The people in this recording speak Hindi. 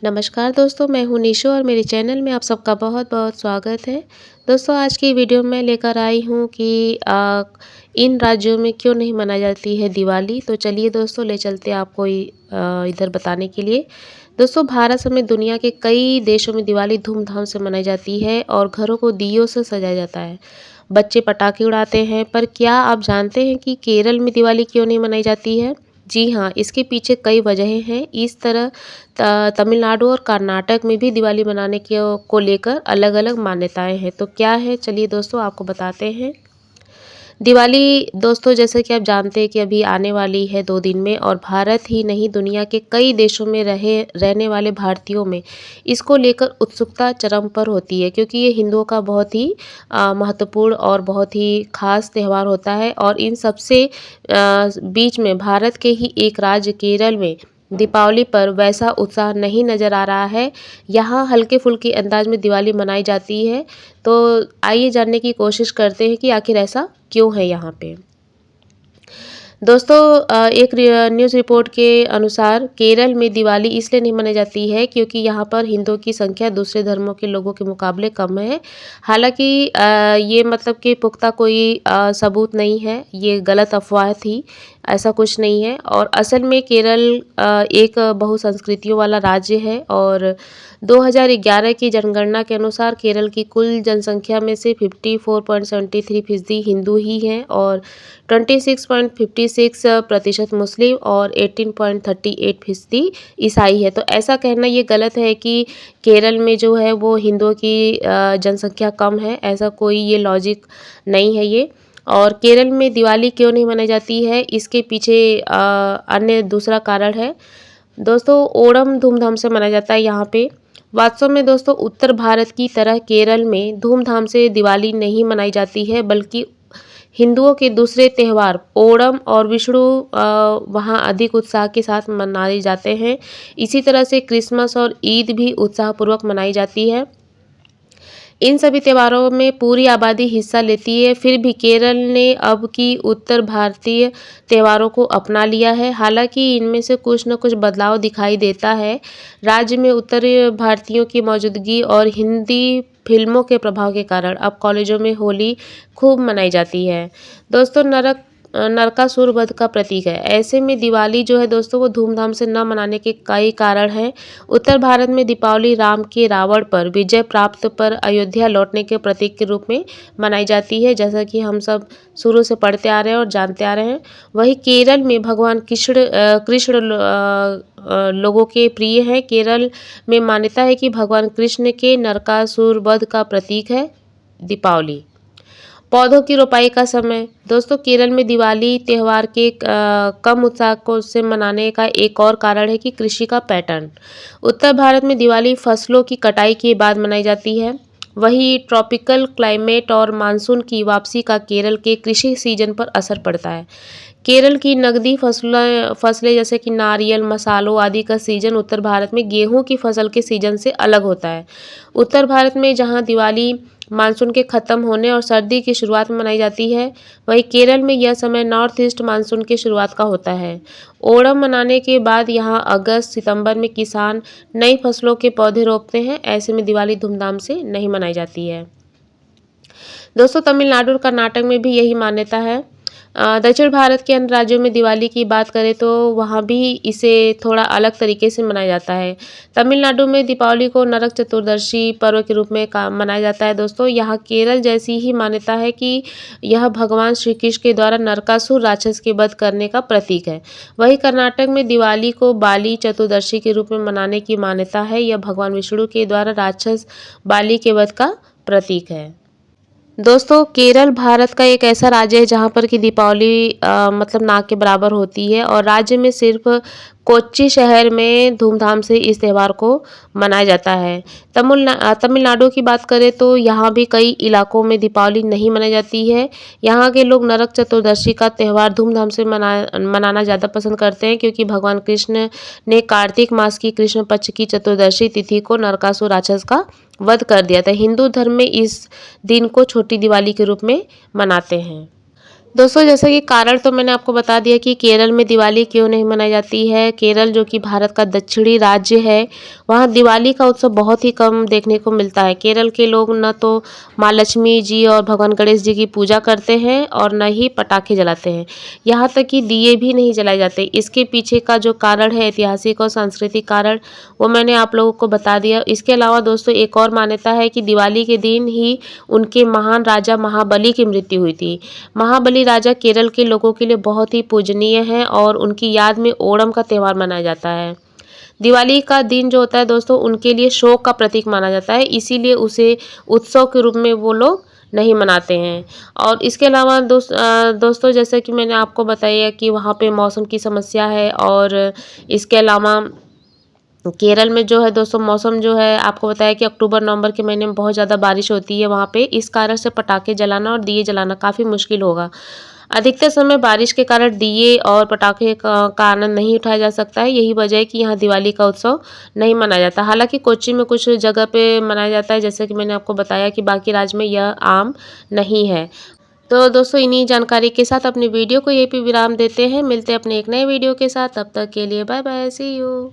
नमस्कार दोस्तों, मैं हूँ निशो और मेरे चैनल में आप सबका बहुत बहुत स्वागत है। दोस्तों, आज की वीडियो में लेकर आई हूँ कि इन राज्यों में क्यों नहीं मनाई जाती है दिवाली। तो चलिए दोस्तों, ले चलते हैं आपको इधर बताने के लिए। दोस्तों, भारत समेत दुनिया के कई देशों में दिवाली धूमधाम से मनाई जाती है और घरों को दियों से सजाया जाता है। बच्चे पटाखे उड़ाते हैं, पर क्या आप जानते हैं कि केरल में दिवाली क्यों नहीं मनाई जाती है? जी हाँ, इसके पीछे कई वजहें हैं। इस तरह तमिलनाडु और कर्नाटक में भी दिवाली मनाने को लेकर अलग-अलग मान्यताएं हैं। तो क्या है, चलिए दोस्तों आपको बताते हैं। दिवाली दोस्तों, जैसे कि आप जानते हैं कि अभी आने वाली है 2 दिन में, और भारत ही नहीं दुनिया के कई देशों में रहने वाले भारतीयों में इसको लेकर उत्सुकता चरम पर होती है, क्योंकि ये हिंदुओं का बहुत ही महत्वपूर्ण और बहुत ही खास त्यौहार होता है। और इन सबसे बीच में भारत के ही एक राज्य केरल में दीपावली पर वैसा उत्साह नहीं नज़र आ रहा है। यहाँ हल्के-फुल्के अंदाज में दिवाली मनाई जाती है। तो आइए जानने की कोशिश करते हैं कि आखिर ऐसा क्यों है यहाँ पे। दोस्तों, एक न्यूज़ रिपोर्ट के अनुसार केरल में दिवाली इसलिए नहीं मनाई जाती है क्योंकि यहाँ पर हिंदुओं की संख्या दूसरे धर्मों के लोगों के मुकाबले कम है। हालांकि ये मतलब कि पुख्ता कोई सबूत नहीं है, ये गलत अफवाह थी, ऐसा कुछ नहीं है। और असल में केरल एक बहुसंस्कृतियों वाला राज्य है और 2011 की जनगणना के अनुसार केरल की कुल जनसंख्या में से 54.73% हिंदू ही हैं और 26.56% मुस्लिम और 18.38% ईसाई है। तो ऐसा कहना ये गलत है कि केरल में जो है वो हिंदुओं की जनसंख्या कम है, ऐसा कोई ये लॉजिक नहीं है ये। और केरल में दिवाली क्यों नहीं मनाई जाती है, इसके पीछे अन्य दूसरा कारण है। दोस्तों, ओणम धूमधाम से मनाया जाता है यहाँ पे। वास्तव में दोस्तों, उत्तर भारत की तरह केरल में धूमधाम से दिवाली नहीं मनाई जाती है, बल्कि हिंदुओं के दूसरे त्यौहार ओणम और विष्णु वहाँ अधिक उत्साह के साथ मनाए जाते हैं। इसी तरह से क्रिसमस और ईद भी उत्साहपूर्वक मनाई जाती है। इन सभी त्योहारों में पूरी आबादी हिस्सा लेती है। फिर भी केरल ने अब की उत्तर भारतीय त्योहारों को अपना लिया है। हालांकि इनमें से कुछ न कुछ बदलाव दिखाई देता है। राज्य में उत्तरी भारतीयों की मौजूदगी और हिंदी फिल्मों के प्रभाव के कारण अब कॉलेजों में होली खूब मनाई जाती है। दोस्तों, नरकासुर वध का प्रतीक है। ऐसे में दिवाली जो है दोस्तों, वो धूमधाम से न मनाने के कई कारण हैं। उत्तर भारत में दीपावली राम के रावण पर विजय प्राप्त पर अयोध्या लौटने के प्रतीक के रूप में मनाई जाती है, जैसा कि हम सब शुरू से पढ़ते आ रहे हैं और जानते आ रहे हैं। वहीं केरल में भगवान कृष्ण लोगों के प्रिय हैं। केरल में मान्यता है कि भगवान कृष्ण के नरकासुर वध का प्रतीक है दीपावली। पौधों की रोपाई का समय। दोस्तों, केरल में दिवाली त्यौहार के कम उत्साह को से मनाने का एक और कारण है कि कृषि का पैटर्न। उत्तर भारत में दिवाली फसलों की कटाई के बाद मनाई जाती है। वहीं ट्रॉपिकल क्लाइमेट और मानसून की वापसी का केरल के कृषि सीजन पर असर पड़ता है। केरल की नकदी फसलें जैसे कि नारियल, मसालों आदि का सीजन उत्तर भारत में गेहूं की फसल के सीजन से अलग होता है। उत्तर भारत में जहां दिवाली मानसून के खत्म होने और सर्दी की शुरुआत में मनाई जाती है, वहीं केरल में यह समय नॉर्थ ईस्ट मानसून की शुरुआत का होता है। ओणम मनाने के बाद यहाँ अगस्त सितंबर में किसान नई फसलों के पौधे रोपते हैं। ऐसे में दिवाली धूमधाम से नहीं मनाई जाती है। दोस्तों, तमिलनाडु और कर्नाटक में भी यही मान्यता है। दक्षिण भारत के अन्य राज्यों में दिवाली की बात करें तो वहाँ भी इसे थोड़ा अलग तरीके से मनाया जाता है। तमिलनाडु में दीपावली को नरक चतुर्दशी पर्व के रूप में मनाया जाता है। दोस्तों, यहाँ केरल जैसी ही मान्यता है कि यह भगवान श्री कृष्ण के द्वारा नरकासुर राक्षस के वध करने का प्रतीक है। वहीं कर्नाटक में दिवाली को बाली चतुर्दशी के रूप में मनाने की मान्यता है। यह भगवान विष्णु के द्वारा राक्षस बाली के वध का प्रतीक है। दोस्तों, केरल भारत का एक ऐसा राज्य है जहाँ पर कि दीपावली मतलब ना के बराबर होती है और राज्य में सिर्फ कोच्चि शहर में धूमधाम से इस त्यौहार को मनाया जाता है। तमिलनाडु की बात करें तो यहाँ भी कई इलाकों में दीपावली नहीं मनाई जाती है। यहाँ के लोग नरक चतुर्दशी का त्यौहार धूमधाम से मनाना ज़्यादा पसंद करते हैं, क्योंकि भगवान कृष्ण ने कार्तिक मास की कृष्ण पक्ष की चतुर्दशी तिथि को नरकासुर राक्षस का वध कर दिया था। हिंदू धर्म में इस दिन को छोटी दिवाली के रूप में मनाते हैं। दोस्तों जैसा कि कारण तो मैंने आपको बता दिया कि केरल में दिवाली क्यों नहीं मनाई जाती है। केरल जो कि भारत का दक्षिणी राज्य है, वहाँ दिवाली का उत्सव बहुत ही कम देखने को मिलता है। केरल के लोग न तो माँ लक्ष्मी जी और भगवान गणेश जी की पूजा करते हैं और न ही पटाखे जलाते हैं। यहाँ तक कि दिए भी नहीं जलाए जाते। इसके पीछे का जो कारण है ऐतिहासिक और सांस्कृतिक कारण, वो मैंने आप लोगों को बता दिया। इसके अलावा दोस्तों एक और मान्यता है कि दिवाली के दिन ही उनके महान राजा महाबली की मृत्यु हुई थी। महाबली राजा केरल के लोगों के लिए बहुत ही पूजनीय हैं और उनकी याद में ओणम का त्यौहार मनाया जाता है। दिवाली का दिन जो होता है दोस्तों उनके लिए शोक का प्रतीक माना जाता है, इसीलिए उसे उत्सव के रूप में वो लोग नहीं मनाते हैं। और इसके अलावा दोस्तों जैसे कि मैंने आपको बताया कि वहाँ पे मौसम की समस्या है और इसके अलावा केरल में जो है दोस्तों मौसम जो है आपको बताया कि अक्टूबर-नवंबर के महीने में बहुत ज़्यादा बारिश होती है वहाँ पे। इस कारण से पटाखे जलाना और दिए जलाना काफ़ी मुश्किल होगा। अधिकतर समय बारिश के कारण दिए और पटाखे का आनंद नहीं उठाया जा सकता है। यही वजह है कि यहाँ दिवाली का उत्सव नहीं मनाया जाता। हालाँकि कोच्चि में कुछ जगह पे मनाया जाता है, जैसे कि मैंने आपको बताया कि बाकी राज्य में यह आम नहीं है। तो दोस्तों इन्हीं जानकारी के साथ अपनी वीडियो को यहीं पे विराम देते हैं। मिलते हैं अपने एक नए वीडियो के साथ। तब तक के लिए बाय बाय, सी यू।